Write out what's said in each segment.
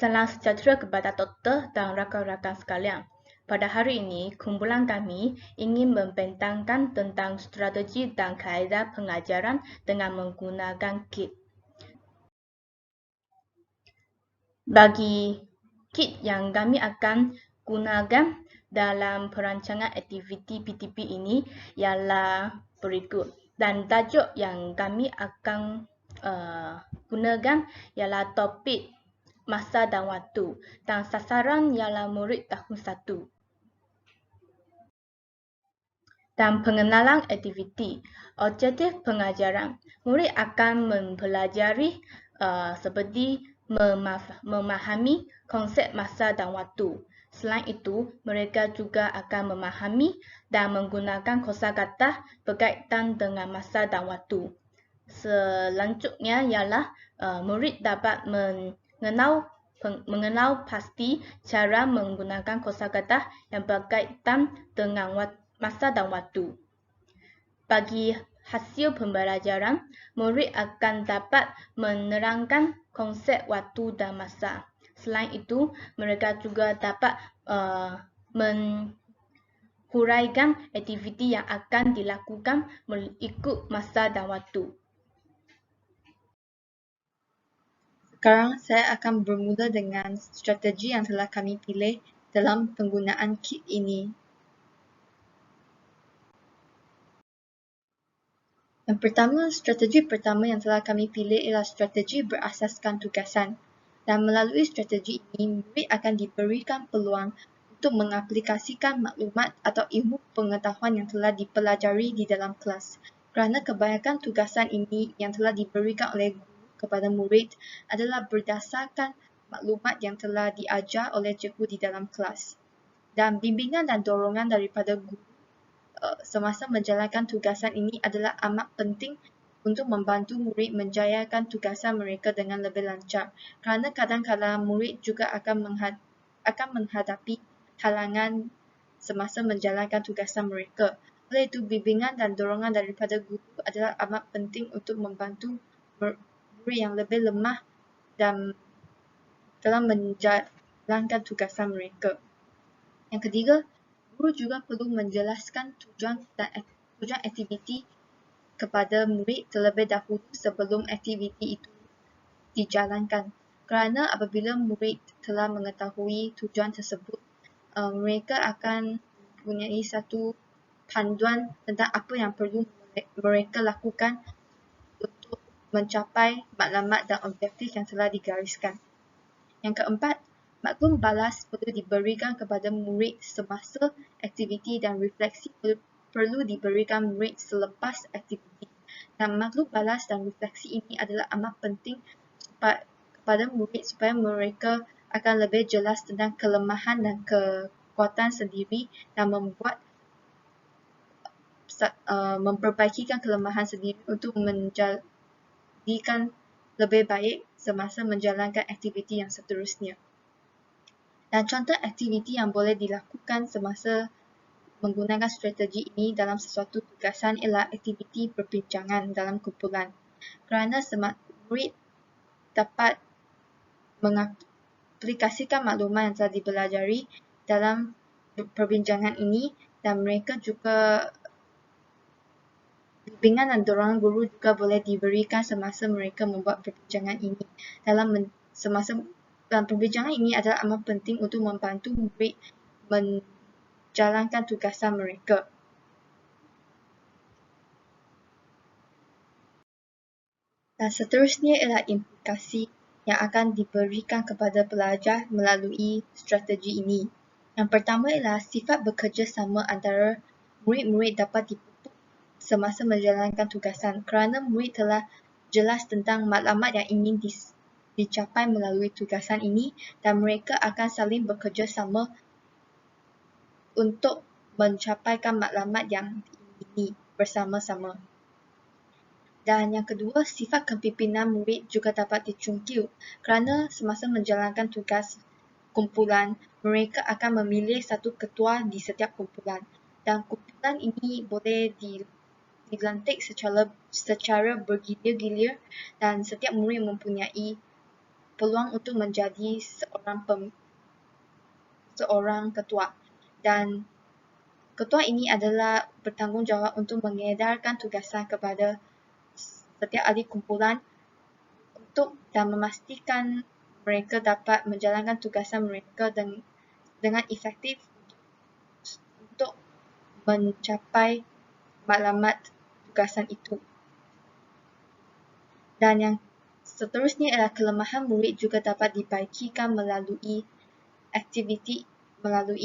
Salam sejahtera kepada doktor dan rakan-rakan sekalian. Pada hari ini, kumpulan kami ingin membentangkan tentang strategi dan kaedah pengajaran dengan menggunakan kit. Bagi kit yang kami akan gunakan dalam perancangan aktiviti PTP ini ialah berikut. Dan tajuk yang kami akan gunakan ialah topik masa dan waktu, dan sasaran ialah murid tahun 1. Dan pengenalan aktiviti. Objektif pengajaran. Murid akan mempelajari seperti memahami konsep masa dan waktu. Selain itu, mereka juga akan memahami dan menggunakan kosakata berkaitan dengan masa dan waktu. Selanjutnya ialah murid dapat mengenal pasti cara menggunakan kosakata yang berkaitan dengan masa dan waktu. Bagi hasil pembelajaran, murid akan dapat menerangkan konsep waktu dan masa. Selain itu, mereka juga dapat menghuraikan aktiviti yang akan dilakukan mengikut masa dan waktu. Sekarang saya akan bermula dengan strategi yang telah kami pilih dalam penggunaan kit ini. Yang pertama, strategi pertama yang telah kami pilih ialah strategi berasaskan tugasan. Dan melalui strategi ini, murid akan diberikan peluang untuk mengaplikasikan maklumat atau ilmu pengetahuan yang telah dipelajari di dalam kelas. Kerana kebanyakan tugasan ini yang telah diberikan oleh guru kepada murid adalah berdasarkan maklumat yang telah diajar oleh cikgu di dalam kelas. Dan bimbingan dan dorongan daripada guru semasa menjalankan tugasan ini adalah amat penting untuk membantu murid menjayakan tugasan mereka dengan lebih lancar. Kerana kadang-kadang murid juga akan menghadapi halangan semasa menjalankan tugasan mereka. Oleh itu, bimbingan dan dorongan daripada guru adalah amat penting untuk membantu murid yang lebih lemah dan dalam menjalankan tugasan mereka. Yang ketiga, guru juga perlu menjelaskan tujuan aktiviti kepada murid terlebih dahulu sebelum aktiviti itu dijalankan. Kerana apabila murid telah mengetahui tujuan tersebut, mereka akan mempunyai satu panduan tentang apa yang perlu mereka lakukan untuk mencapai matlamat dan objektif yang telah digariskan. Yang keempat, maklum balas perlu diberikan kepada murid semasa aktiviti dan refleksi perlu diberikan murid selepas aktiviti. Dan maklum balas dan refleksi ini adalah amat penting kepada murid supaya mereka akan lebih jelas tentang kelemahan dan kekuatan sendiri dan memperbaikikan kelemahan sendiri untuk menjadikan lebih baik semasa menjalankan aktiviti yang seterusnya. Dan contoh aktiviti yang boleh dilakukan semasa menggunakan strategi ini dalam sesuatu tugasan ialah aktiviti perbincangan dalam kumpulan. Kerana murid dapat mengaplikasikan maklumat yang telah dipelajari dalam perbincangan ini dan mereka juga bimbingan dan dorongan guru juga boleh diberikan semasa mereka membuat perbincangan ini. Dan perbincangan ini adalah amat penting untuk membantu murid menjalankan tugasan mereka. Dan seterusnya ialah implikasi yang akan diberikan kepada pelajar melalui strategi ini. Yang pertama ialah sifat bekerjasama antara murid-murid dapat dipupuk semasa menjalankan tugasan kerana murid telah jelas tentang matlamat yang ingin dicapai melalui tugasan ini dan mereka akan saling bekerjasama untuk mencapaikan matlamat yang diingini bersama-sama. Dan yang kedua, sifat kepimpinan murid juga dapat dicungkil kerana semasa menjalankan tugas kumpulan, mereka akan memilih satu ketua di setiap kumpulan. Dan kumpulan ini boleh dilantik secara bergilir-gilir dan setiap murid mempunyai berpeluang untuk menjadi seorang ketua, dan ketua ini adalah bertanggungjawab untuk mengedarkan tugasan kepada setiap ahli kumpulan dan memastikan mereka dapat menjalankan tugasan mereka dengan efektif untuk mencapai matlamat tugasan itu. Dan yang seterusnya ialah kelemahan murid juga dapat dibaikikan melalui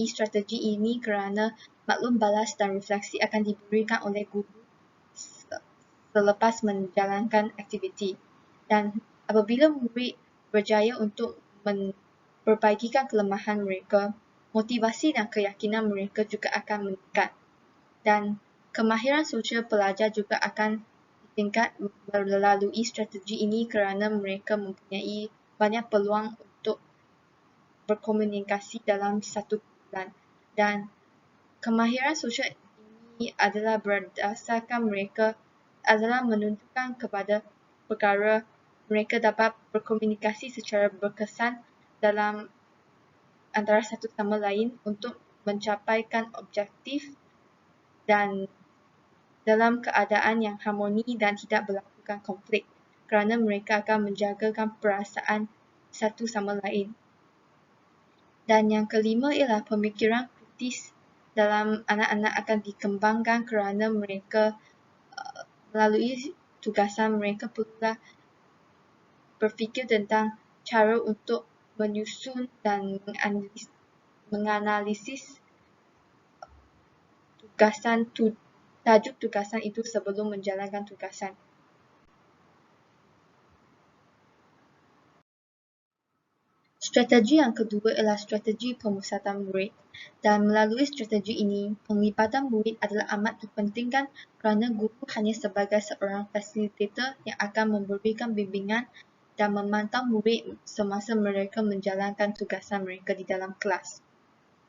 strategi ini kerana maklum balas dan refleksi akan diberikan oleh guru selepas menjalankan aktiviti. Dan apabila murid berjaya untuk memperbaikikan kelemahan mereka, motivasi dan keyakinan mereka juga akan meningkat. Dan kemahiran sosial pelajar juga akan ditingkat melalui strategi ini kerana mereka mempunyai banyak peluang untuk berkomunikasi dalam satu kumpulan. Dan kemahiran sosial ini adalah berdasarkan mereka adalah menunjukkan kepada perkara mereka dapat berkomunikasi secara berkesan dalam antara satu sama lain untuk mencapaikan objektif dan dalam keadaan yang harmoni dan tidak berlakukan konflik, kerana mereka akan menjagakan perasaan satu sama lain. Dan yang kelima ialah pemikiran kritis dalam anak-anak akan dikembangkan kerana mereka melalui tugasan mereka perlulah berfikir tentang cara untuk menyusun dan menganalisis tajuk tugasan itu sebelum menjalankan tugasan. Strategi yang kedua ialah strategi pemusatan murid. Dan melalui strategi ini, penglibatan murid adalah amat dipentingkan kerana guru hanya sebagai seorang fasilitator yang akan memberikan bimbingan dan memantau murid semasa mereka menjalankan tugasan mereka di dalam kelas.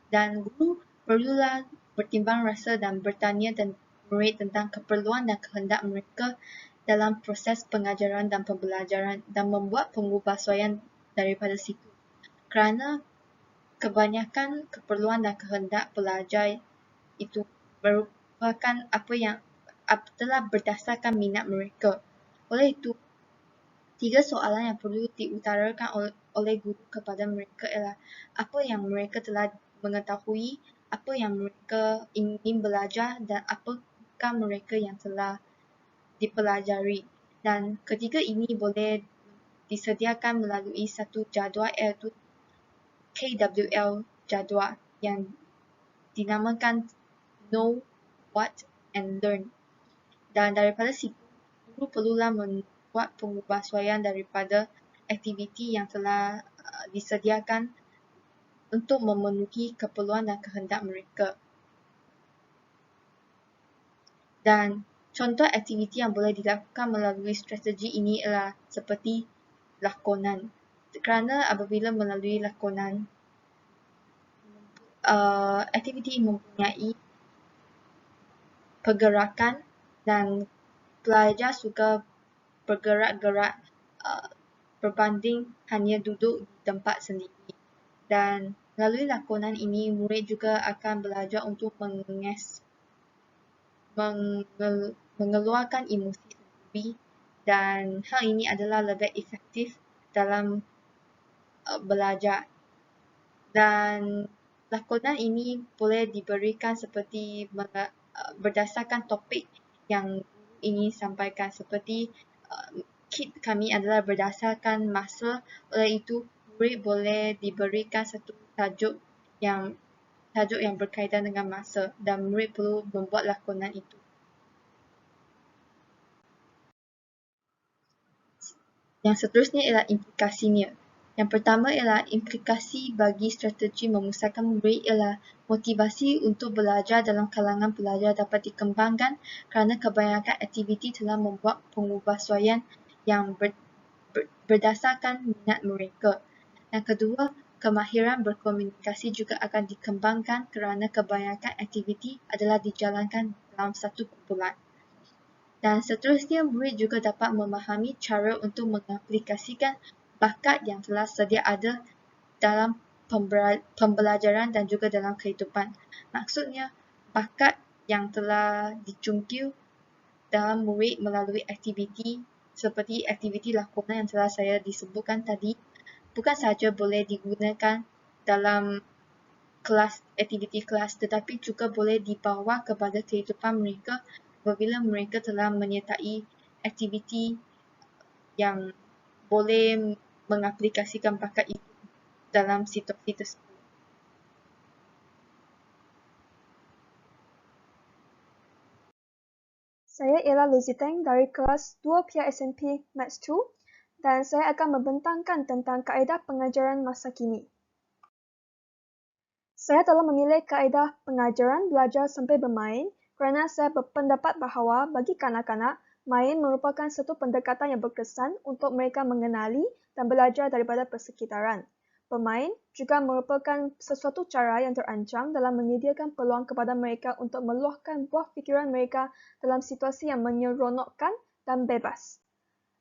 Dan guru perlulah bertimbang rasa dan bertanya dengan murid tentang keperluan dan kehendak mereka dalam proses pengajaran dan pembelajaran dan membuat pengubahsuaian daripada situ. Kerana kebanyakan keperluan dan kehendak pelajar itu merupakan apa yang telah berdasarkan minat mereka. Oleh itu, 3 soalan yang perlu diutarakan oleh guru kepada mereka ialah apa yang mereka telah mengetahui, apa yang mereka ingin belajar dan apakah mereka yang telah dipelajari. Dan ketiga ini boleh disediakan melalui satu jadual iaitu KWL jadual yang dinamakan Know, What and Learn. Dan daripada situ, guru perlulah membuat pengubahsuaian daripada aktiviti yang telah disediakan untuk memenuhi keperluan dan kehendak mereka. Dan contoh aktiviti yang boleh dilakukan melalui strategi ini ialah seperti lakonan. Kerana apabila melalui lakonan, aktiviti mempunyai pergerakan dan pelajar suka bergerak-gerak berbanding hanya duduk di tempat sendiri. Dan melalui lakonan ini, murid juga akan belajar untuk mengeluarkan emosi sendiri, dan hal ini adalah lebih efektif dalam belajar. Dan lakonan ini boleh diberikan seperti berdasarkan topik yang ingin sampaikan, seperti kit kami adalah berdasarkan masa. Oleh itu, murid boleh diberikan satu tajuk yang berkaitan dengan masa dan murid perlu membuat lakonan itu. Yang seterusnya ialah implikasinya. Yang pertama ialah implikasi bagi strategi memusatkan murid ialah motivasi untuk belajar dalam kalangan pelajar dapat dikembangkan kerana kebanyakan aktiviti telah membuat pengubahsuaian yang berdasarkan minat mereka. Yang kedua, kemahiran berkomunikasi juga akan dikembangkan kerana kebanyakan aktiviti adalah dijalankan dalam satu kumpulan. Dan seterusnya, murid juga dapat memahami cara untuk mengaplikasikan bakat yang telah sedia ada dalam pembelajaran dan juga dalam kehidupan. Maksudnya, bakat yang telah dijungkir dalam murid melalui aktiviti seperti aktiviti lakonan yang telah saya disebutkan tadi, bukan sahaja boleh digunakan dalam aktiviti kelas, tetapi juga boleh dibawa kepada kehidupan mereka apabila mereka telah menyertai aktiviti yang boleh mengaplikasikan bakat itu dalam situasi tersebut. Saya ialah Luziteng dari kelas 2 PISMP Maths 2 dan saya akan membentangkan tentang kaedah pengajaran masa kini. Saya telah memilih kaedah pengajaran belajar sampai bermain kerana saya berpendapat bahawa bagi kanak-kanak, main merupakan satu pendekatan yang berkesan untuk mereka mengenali dan belajar daripada persekitaran. Bermain juga merupakan sesuatu cara yang terancang dalam menyediakan peluang kepada mereka untuk meluahkan buah fikiran mereka dalam situasi yang menyeronokkan dan bebas.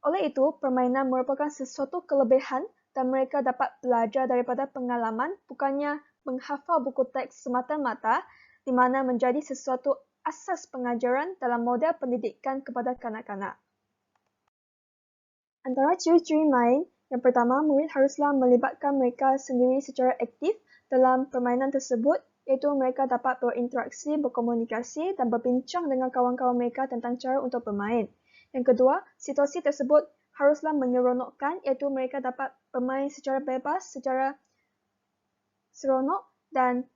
Oleh itu, permainan merupakan sesuatu kelebihan dan mereka dapat belajar daripada pengalaman bukannya menghafal buku teks semata-mata di mana menjadi sesuatu asas pengajaran dalam model pendidikan kepada kanak-kanak. Antara ciri-ciri main, yang pertama, murid haruslah melibatkan mereka sendiri secara aktif dalam permainan tersebut, iaitu mereka dapat berinteraksi, berkomunikasi dan berbincang dengan kawan-kawan mereka tentang cara untuk bermain. Yang kedua, situasi tersebut haruslah menyeronokkan, iaitu mereka dapat bermain secara bebas, secara seronok dan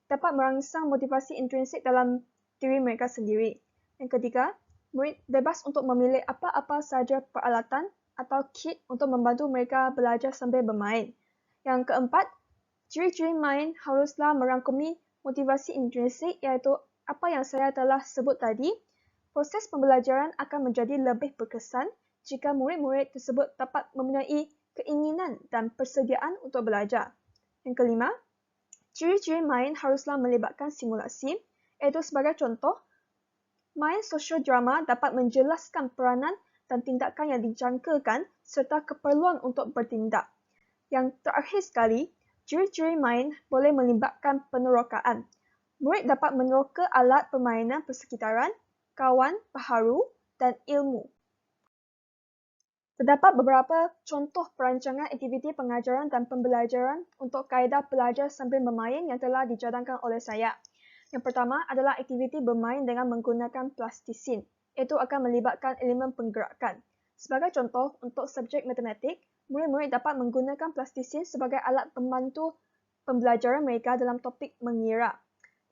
dapat merangsang motivasi intrinsik dalam diri mereka sendiri. Yang ketiga, murid bebas untuk memilih apa-apa sahaja peralatan atau kit untuk membantu mereka belajar sambil bermain. Yang keempat, ciri-ciri main haruslah merangkumi motivasi intrinsik iaitu apa yang saya telah sebut tadi. Proses pembelajaran akan menjadi lebih berkesan jika murid-murid tersebut dapat mempunyai keinginan dan persediaan untuk belajar. Yang kelima, ciri-ciri main haruslah melibatkan simulasi, iaitu sebagai contoh, main sosial drama dapat menjelaskan peranan dan tindakan yang dijangkakan serta keperluan untuk bertindak. Yang terakhir sekali, ciri-ciri main boleh melibatkan penerokaan. Murid dapat meneroka alat permainan persekitaran, kawan, baharu dan ilmu. Terdapat beberapa contoh perancangan aktiviti pengajaran dan pembelajaran untuk kaedah belajar sambil bermain yang telah dicadangkan oleh saya. Yang pertama adalah aktiviti bermain dengan menggunakan plastisin, iaitu akan melibatkan elemen penggerakan. Sebagai contoh, untuk subjek matematik, murid-murid dapat menggunakan plastisin sebagai alat pembantu pembelajaran mereka dalam topik mengira.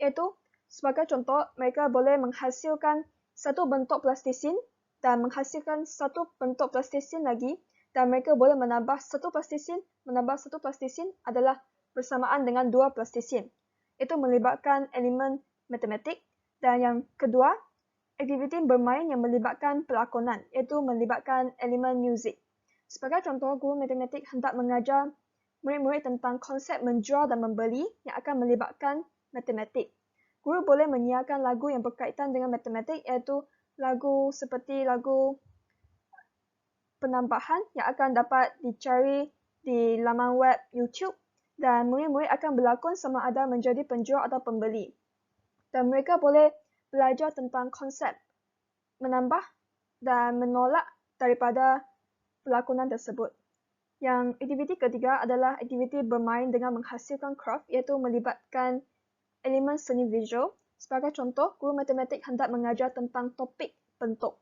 Iaitu, sebagai contoh, mereka boleh menghasilkan satu bentuk plastisin dan menghasilkan satu bentuk plastisin lagi dan mereka boleh menambah satu plastisin adalah bersamaan dengan dua plastisin. Itu melibatkan elemen matematik. Dan yang kedua, aktiviti bermain yang melibatkan pelakonan, iaitu melibatkan elemen muzik. Sebagai contoh, guru matematik hendak mengajar murid-murid tentang konsep menjual dan membeli yang akan melibatkan matematik. Guru boleh menyiarkan lagu yang berkaitan dengan matematik, iaitu lagu seperti lagu penambahan yang akan dapat dicari di laman web YouTube dan murid-murid akan berlakon sama ada menjadi penjual atau pembeli. Dan mereka boleh belajar tentang konsep menambah dan menolak daripada pelakonan tersebut. Yang aktiviti ketiga adalah aktiviti bermain dengan menghasilkan craft iaitu melibatkan elemen seni visual. Sebagai contoh, guru matematik hendak mengajar tentang topik bentuk.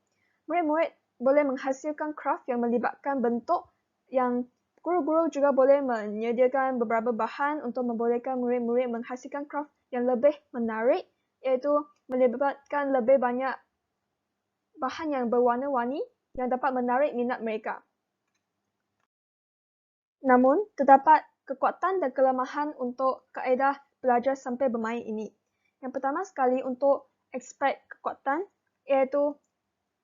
Murid-murid boleh menghasilkan craft yang melibatkan bentuk yang guru-guru juga boleh menyediakan beberapa bahan untuk membolehkan murid-murid menghasilkan craft yang lebih menarik iaitu melibatkan lebih banyak bahan yang berwarna-warni yang dapat menarik minat mereka. Namun, terdapat kekuatan dan kelemahan untuk kaedah belajar sampai bermain ini. Yang pertama sekali untuk aspek kekuatan iaitu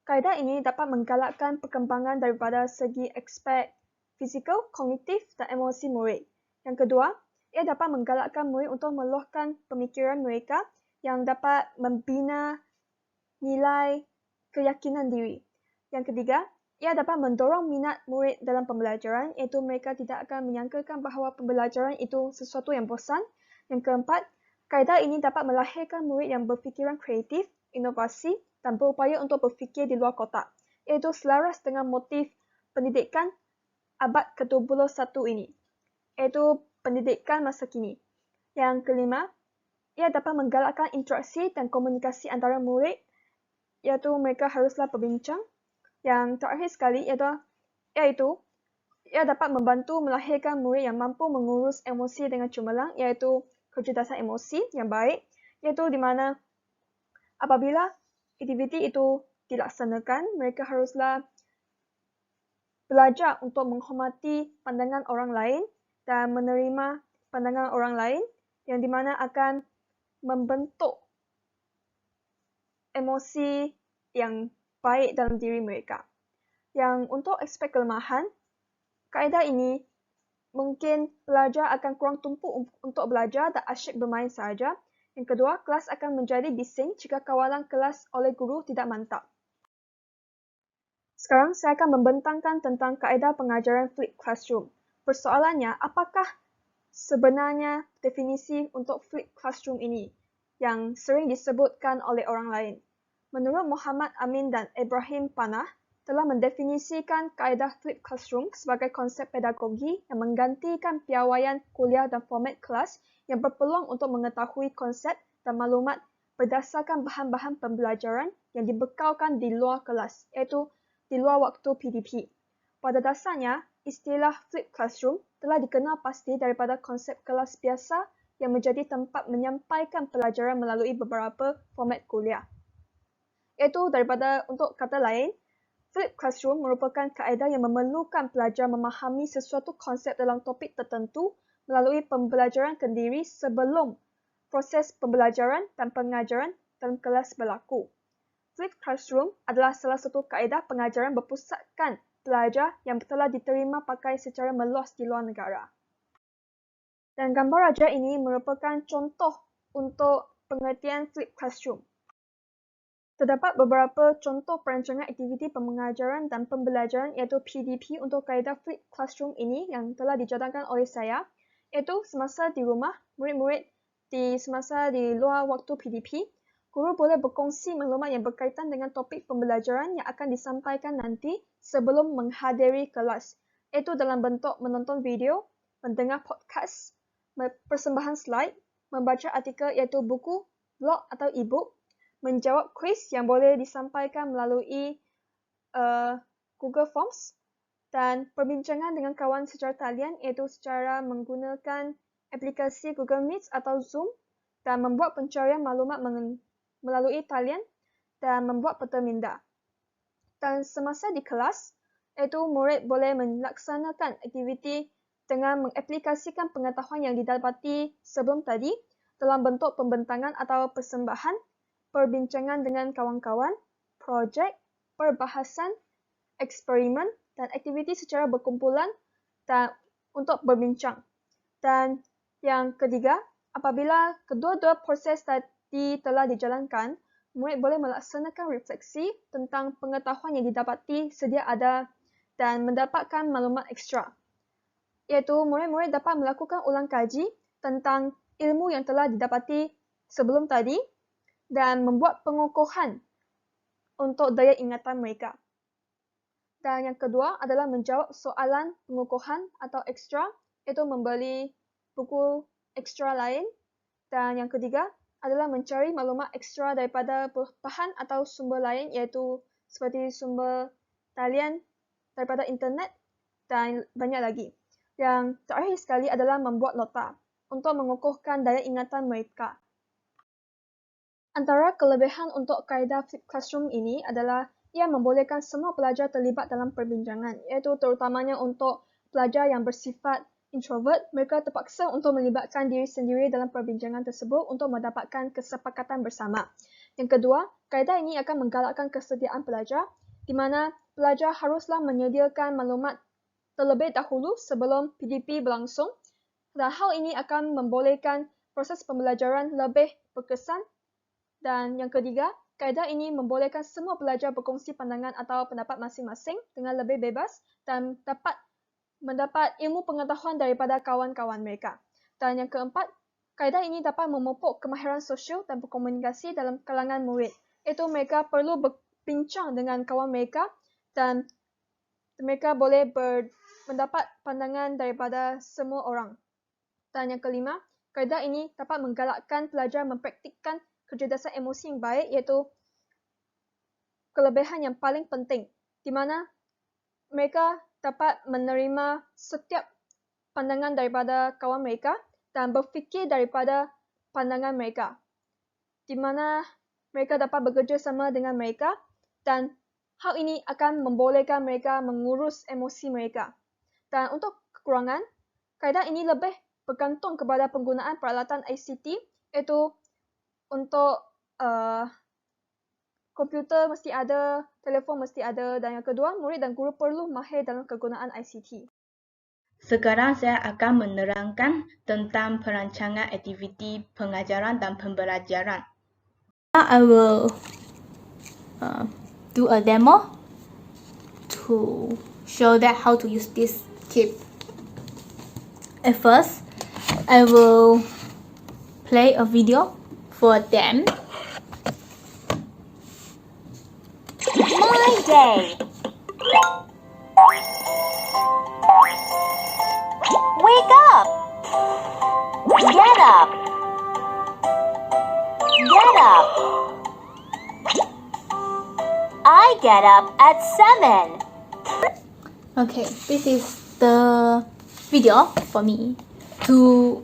kaedah ini dapat menggalakkan perkembangan daripada segi aspek fizikal, kognitif dan emosi murid. Yang kedua, ia dapat menggalakkan murid untuk meluahkan pemikiran mereka yang dapat membina nilai keyakinan diri. Yang ketiga, ia dapat mendorong minat murid dalam pembelajaran, iaitu mereka tidak akan menyangkakan bahawa pembelajaran itu sesuatu yang bosan. Yang keempat, kaedah ini dapat melahirkan murid yang berfikiran kreatif, inovasi dan berupaya untuk berfikir di luar kotak, iaitu selaras dengan motif pendidikan abad ke-21 ini, iaitu pendidikan masa kini. Yang kelima, ia dapat menggalakkan interaksi dan komunikasi antara murid, iaitu mereka haruslah berbincang. Yang terakhir sekali iaitu ia dapat membantu melahirkan murid yang mampu mengurus emosi dengan cemerlang, iaitu kecerdasan emosi yang baik, iaitu di mana apabila aktiviti itu dilaksanakan, mereka haruslah belajar untuk menghormati pandangan orang lain dan menerima pandangan orang lain, yang di mana akan membentuk emosi yang baik dalam diri mereka. Yang untuk aspek kelemahan, kaedah ini mungkin pelajar akan kurang tumpu untuk belajar dan asyik bermain sahaja. Yang kedua, kelas akan menjadi bising jika kawalan kelas oleh guru tidak mantap. Sekarang saya akan membentangkan tentang kaedah pengajaran flipped classroom. Persoalannya, apakah sebenarnya definisi untuk flipped classroom ini yang sering disebutkan oleh orang lain? Menurut Muhammad Amin dan Ibrahim Panah, telah mendefinisikan kaedah flipped classroom sebagai konsep pedagogi yang menggantikan piawaian kuliah dan format kelas yang berpeluang untuk mengetahui konsep dan maklumat berdasarkan bahan-bahan pembelajaran yang dibekalkan di luar kelas, iaitu di luar waktu PDP. Pada dasarnya, istilah flipped classroom telah dikenal pasti daripada konsep kelas biasa yang menjadi tempat menyampaikan pelajaran melalui beberapa format kuliah. Iaitu daripada, untuk kata lain, flipped classroom merupakan kaedah yang memerlukan pelajar memahami sesuatu konsep dalam topik tertentu melalui pembelajaran kendiri sebelum proses pembelajaran dan pengajaran dalam kelas berlaku. Flipped classroom adalah salah satu kaedah pengajaran berpusatkan pelajar yang telah diterima pakai secara meluas di luar negara. Dan gambar raja ini merupakan contoh untuk pengertian flipped classroom. Terdapat beberapa contoh perancangan aktiviti pengajaran dan pembelajaran, iaitu PDP untuk kaedah flipped classroom ini yang telah dijalankan oleh saya, iaitu semasa di rumah, murid-murid semasa di luar waktu PDP, guru boleh berkongsi maklumat yang berkaitan dengan topik pembelajaran yang akan disampaikan nanti sebelum menghadiri kelas, iaitu dalam bentuk menonton video, mendengar podcast, persembahan slide, membaca artikel iaitu buku, blog atau e-book, menjawab kuis yang boleh disampaikan melalui Google Forms, dan perbincangan dengan kawan secara talian iaitu secara menggunakan aplikasi Google Meet atau Zoom, dan membuat pencarian maklumat melalui talian dan membuat peta minda. Dan semasa di kelas, iaitu murid boleh melaksanakan aktiviti dengan mengaplikasikan pengetahuan yang didapati sebelum tadi dalam bentuk pembentangan atau persembahan, perbincangan dengan kawan-kawan, projek, perbahasan, eksperimen, dan aktiviti secara berkumpulan dan untuk berbincang. Dan yang ketiga, apabila kedua-dua proses tadi telah dijalankan, murid boleh melaksanakan refleksi tentang pengetahuan yang didapati sedia ada dan mendapatkan maklumat ekstra. Iaitu murid-murid dapat melakukan ulang kaji tentang ilmu yang telah didapati sebelum tadi dan membuat pengukuhan untuk daya ingatan mereka. Dan yang kedua adalah menjawab soalan pengukuhan atau ekstra, iaitu membeli buku ekstra lain. Dan yang ketiga adalah mencari maklumat ekstra daripada bahan atau sumber lain, iaitu seperti sumber talian daripada internet dan banyak lagi. Yang terakhir sekali adalah membuat nota untuk mengukuhkan daya ingatan mereka. Antara kelebihan untuk kaedah flipped classroom ini adalah ia membolehkan semua pelajar terlibat dalam perbincangan, iaitu terutamanya untuk pelajar yang bersifat introvert, mereka terpaksa untuk melibatkan diri sendiri dalam perbincangan tersebut untuk mendapatkan kesepakatan bersama. Yang kedua, kaedah ini akan menggalakkan kesediaan pelajar, di mana pelajar haruslah menyediakan maklumat terlebih dahulu sebelum PDP berlangsung, dan hal ini akan membolehkan proses pembelajaran lebih berkesan. Dan yang ketiga, kaedah ini membolehkan semua pelajar berkongsi pandangan atau pendapat masing-masing dengan lebih bebas dan dapat mendapat ilmu pengetahuan daripada kawan-kawan mereka. Dan yang keempat, kaedah ini dapat memupuk kemahiran sosial dan berkomunikasi dalam kalangan murid. Iaitu mereka perlu berbincang dengan kawan mereka dan mereka boleh mendapat pandangan daripada semua orang. Dan yang kelima, kaedah ini dapat menggalakkan pelajar mempraktikkan kecerdasan emosi yang baik, iaitu kelebihan yang paling penting, di mana mereka dapat menerima setiap pandangan daripada kawan mereka dan berfikir daripada pandangan mereka, di mana mereka dapat bekerja sama dengan mereka dan hal ini akan membolehkan mereka mengurus emosi mereka. Dan untuk kekurangan, kaedah ini lebih bergantung kepada penggunaan peralatan ICT, iaitu untuk komputer mesti ada, telefon mesti ada, dan yang kedua, murid dan guru perlu mahir dalam kegunaan ICT. Sekarang saya akan menerangkan tentang perancangan aktiviti pengajaran dan pembelajaran. Now I will do a demo to show that how to use this kit. At first, I will play a video for them. My day. Wake up. Get up. Get up. I get up at 7. Okay, this is the video for me to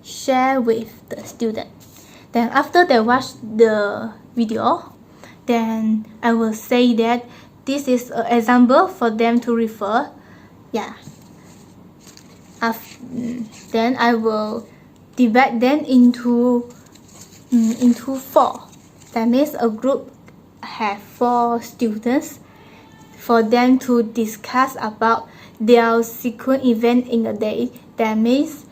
share with the student. Then after they watch the video, then I will say that this is an example for them to refer. Yeah. Then I will divide them into 4. That means a group have 4 students for them to discuss about their sequence event in a day. That means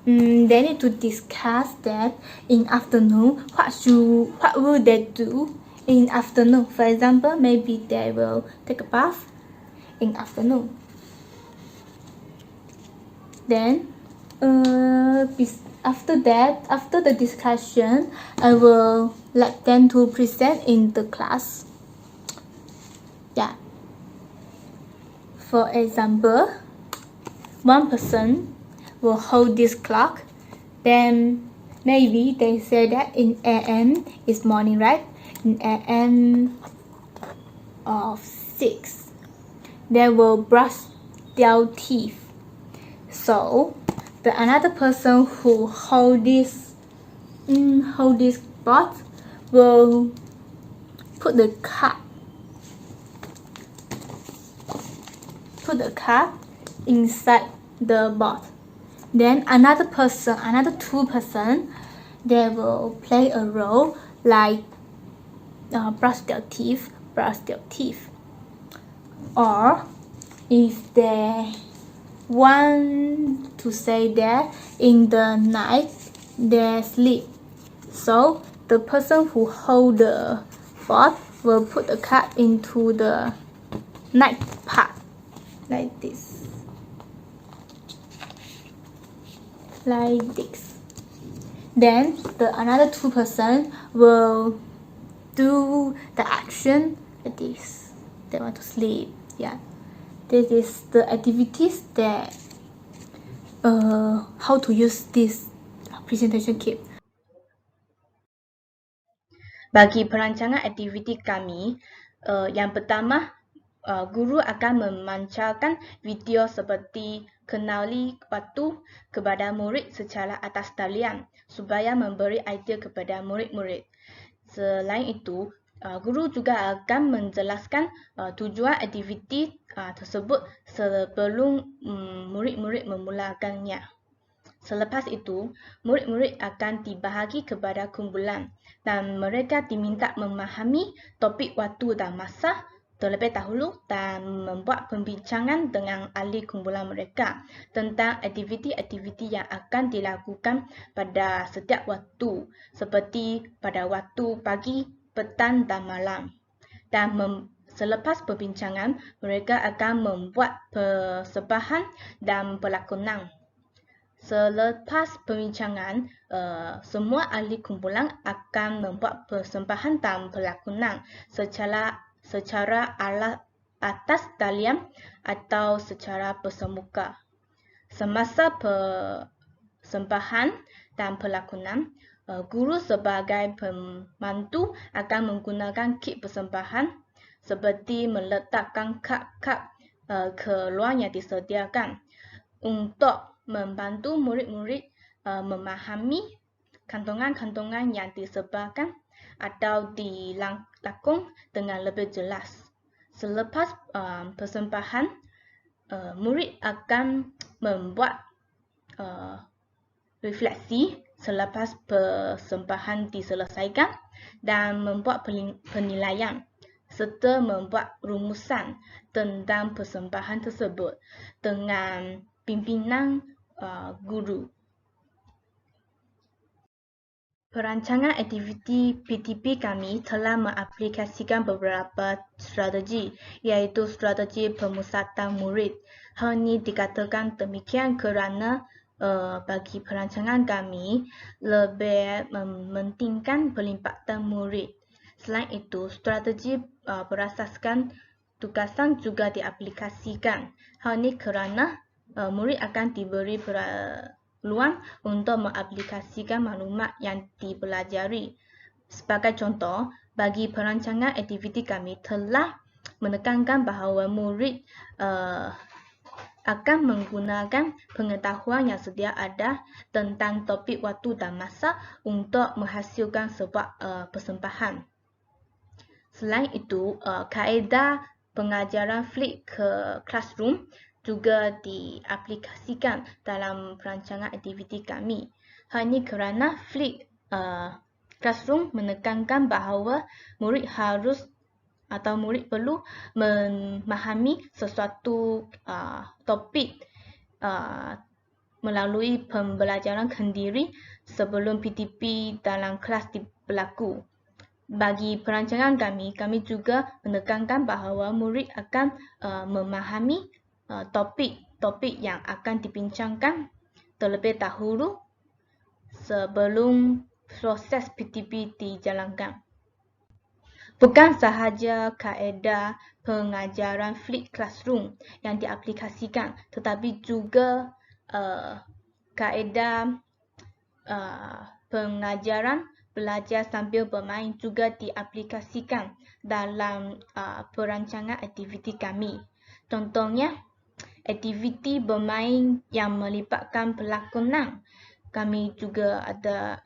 they need to discuss that in afternoon. What will they do in afternoon? For example, maybe they will take a bath in afternoon. Then after the discussion, I will let them to present in the class. Yeah. For example, one person will hold this clock. Then maybe they say that in AM is morning, right? In AM of 6, they will brush their teeth. So the another person who hold this pot will put the cup inside the pot. Then another 2 person, they will play a role like brush their teeth. Or if they want to say that in the night they sleep, so the person who hold the pot will put the cup into the night part, like this. Then the another 2 person will do the action like this. They want to sleep. Yeah, this is the activities that how to use this presentation kit. Bagi perancangan aktiviti kami, yang pertama, guru akan memancarkan video seperti kenali waktu kepada murid secara atas talian supaya memberi idea kepada murid-murid. Selain itu, guru juga akan menjelaskan tujuan aktiviti tersebut sebelum murid-murid memulakannya. Selepas itu, murid-murid akan dibahagi kepada kumpulan dan mereka diminta memahami topik waktu dan masa terlebih dahulu dan membuat pembincangan dengan ahli kumpulan mereka tentang aktiviti-aktiviti yang akan dilakukan pada setiap waktu, seperti pada waktu pagi, petang dan malam. Dan selepas perbincangan, mereka akan membuat persembahan dan pelakonan. Selepas perbincangan, semua ahli kumpulan akan membuat persembahan dan pelakonan secara atas talian atau secara bersemuka. Semasa persembahan dan pelakonan, guru sebagai pembantu akan menggunakan kit persembahan seperti meletakkan kad-kad keluar yang disediakan untuk membantu murid-murid memahami kantongan-kantongan yang disebarkan atau dilakon dengan lebih jelas. Selepas persembahan, murid akan membuat refleksi selepas persembahan diselesaikan dan membuat penilaian serta membuat rumusan tentang persembahan tersebut dengan pimpinan guru. Perancangan aktiviti PTP kami telah mengaplikasikan beberapa strategi, iaitu strategi pemusatan murid. Hal ini dikatakan demikian kerana bagi perancangan kami lebih mementingkan pelibatan murid. Selain itu, strategi berasaskan tugasan juga diaplikasikan. Hal ini kerana murid akan diberi peluang untuk mengaplikasikan maklumat yang dipelajari. Sebagai contoh, bagi perancangan aktiviti kami telah menekankan bahawa murid akan menggunakan pengetahuan yang sedia ada tentang topik waktu dan masa untuk menghasilkan sebuah persembahan. Selain itu, kaedah pengajaran flip ke classroom juga diaplikasikan dalam perancangan aktiviti kami. Hal ini kerana flip classroom menekankan bahawa murid harus atau murid perlu memahami sesuatu topik melalui pembelajaran sendiri sebelum PTP dalam kelas berlaku. Bagi perancangan kami juga menekankan bahawa murid akan memahami topik-topik yang akan dibincangkan terlebih dahulu sebelum proses PTP dijalankan. Bukan sahaja kaedah pengajaran flip classroom yang diaplikasikan, tetapi juga kaedah pengajaran belajar sambil bermain juga diaplikasikan dalam perancangan aktiviti kami. Contohnya, aktiviti bermain yang melibatkan pelakonan. Kami juga ada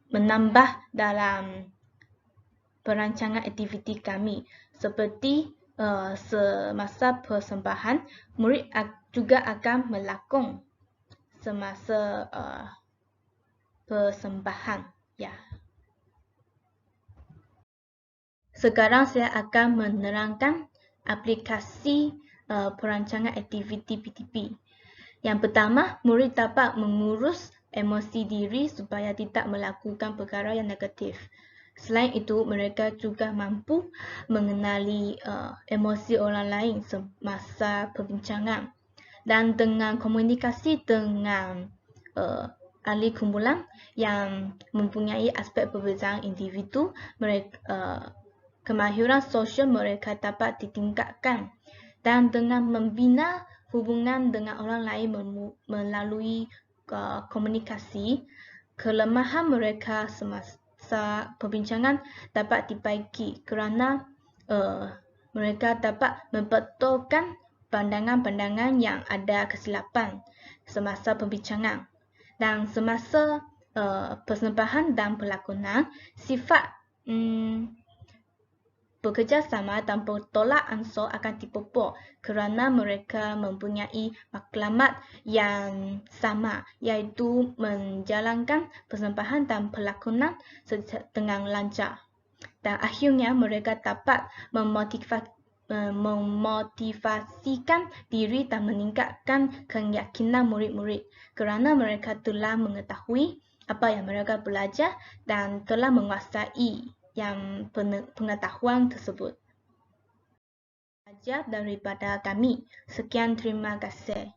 menambah dalam perancangan aktiviti kami. Seperti semasa persembahan, murid juga akan melakon semasa persembahan. Ya. Sekarang saya akan menerangkan aplikasi perancangan aktiviti PTP. Yang pertama, murid dapat mengurus emosi diri supaya tidak melakukan perkara yang negatif. Selain itu, mereka juga mampu mengenali emosi orang lain semasa perbincangan. Dan dengan komunikasi dengan ahli kumpulan yang mempunyai aspek perbezaan individu, kemahiran sosial mereka dapat ditingkatkan. Dan dengan membina hubungan dengan orang lain melalui komunikasi, kelemahan mereka semasa perbincangan dapat dibaiki kerana mereka dapat membetulkan pandangan-pandangan yang ada kesilapan semasa perbincangan. Dan semasa persembahan dan pelakonan, sifat bekerjasama dan bertolak ansur akan dipupuk kerana mereka mempunyai maklumat yang sama, iaitu menjalankan persembahan dan pelakonan dengan lancar. Dan akhirnya mereka dapat memotivasikan diri dan meningkatkan keyakinan murid-murid kerana mereka telah mengetahui apa yang mereka belajar dan telah menguasai yang pengetahuan tersebut. Belajar daripada kami. Sekian, terima kasih.